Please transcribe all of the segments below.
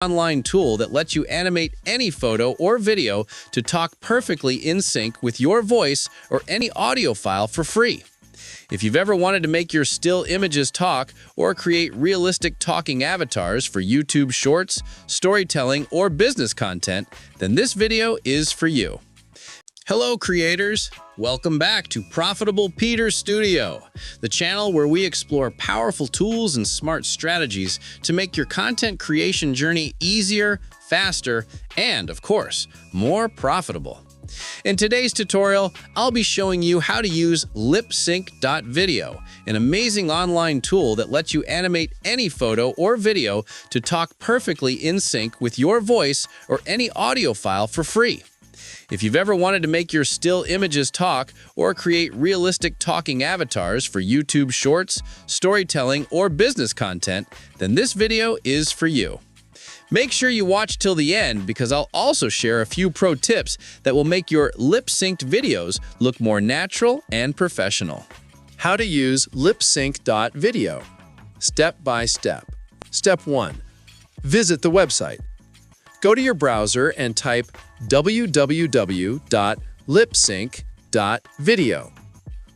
Online tool that lets you animate any photo or video to talk perfectly in sync with your voice or any audio file for free. If you've ever wanted to make your still images talk or create realistic talking avatars for YouTube Shorts, storytelling, or business content, then this video is for you. Hello creators! Welcome back to Profitable Peter Studio, the channel where we explore powerful tools and smart strategies to make your content creation journey easier, faster, and, of course, more profitable. In today's tutorial, I'll be showing you how to use LipSync.Video, an amazing online tool that lets you animate any photo or video to talk perfectly in sync with your voice or any audio file for free. If you've ever wanted to make your still images talk or create realistic talking avatars for YouTube Shorts, storytelling, or business content, then this video is for you. Make sure you watch till the end because I'll also share a few pro tips that will make your lip-synced videos look more natural and professional. How to use LipSync.Video. Step by step. Step 1. Visit the website. Go to your browser and type www.lipsync.video.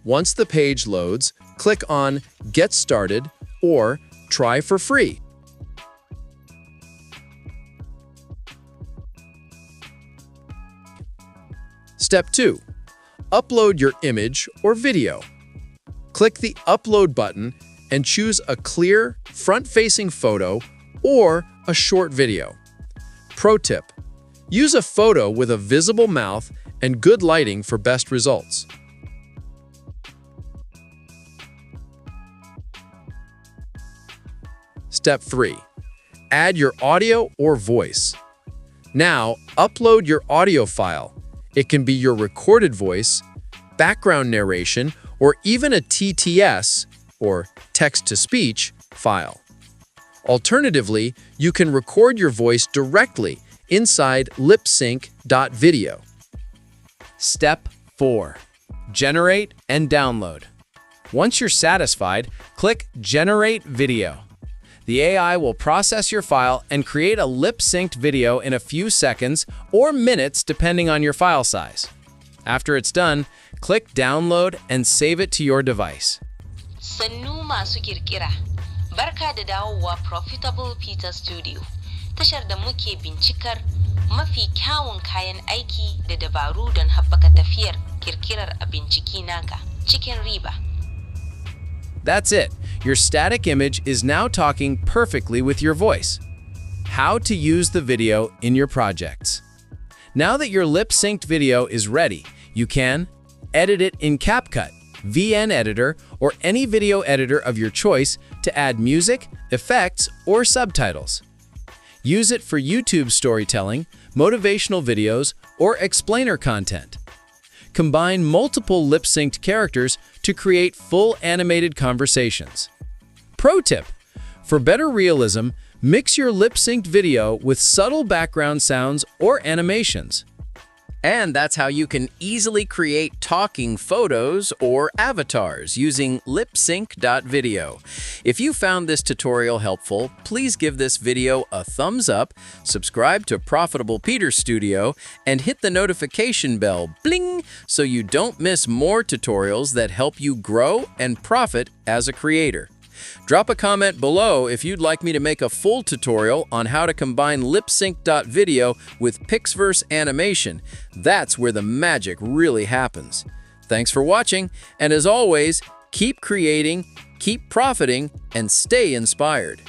Once the page loads, click on Get Started or Try for Free. Step 2. Upload your image or video. Click the Upload button and choose a clear, front-facing photo or a short video. Pro tip: use a photo with a visible mouth and good lighting for best results. Step 3. Add your audio or voice. Now, upload your audio file. It can be your recorded voice, background narration, or even a TTS, or text-to-speech, file. Alternatively, you can record your voice directly inside LipSync.Video. Step 4. Generate and download. Once you're satisfied, click Generate Video. The AI will process your file and create a lip-synced video in a few seconds or minutes depending on your file size. After it's done, click Download and save it to your device. Sannu masu kirkira. Barka da dawowa Profitable Peter Studio, tashar da muke bincikar mafi kyawun kayan aiki da dabaru don haɓaka tafiyar kirkirar abin ciki naka cikin riba. That's it. Your static image is now talking perfectly with your voice. How to use the video in your projects. Now that your lip-synced video is ready, you can edit it in CapCut, VN Editor, or any video editor of your choice to add music, effects, or subtitles. Use it for YouTube storytelling, motivational videos, or explainer content. Combine multiple lip-synced characters to create full animated conversations. Pro tip: for better realism, mix your lip-synced video with subtle background sounds or animations. And that's how you can easily create talking photos or avatars using LipSync.Video. If you found this tutorial helpful, please give this video a thumbs up, subscribe to Profitable Peter Studio, and hit the notification bell, bling, so you don't miss more tutorials that help you grow and profit as a creator. Drop a comment below if you'd like me to make a full tutorial on how to combine LipSync.Video with Pixverse animation. That's where the magic really happens. Thanks for watching, and as always, keep creating, keep profiting, and stay inspired.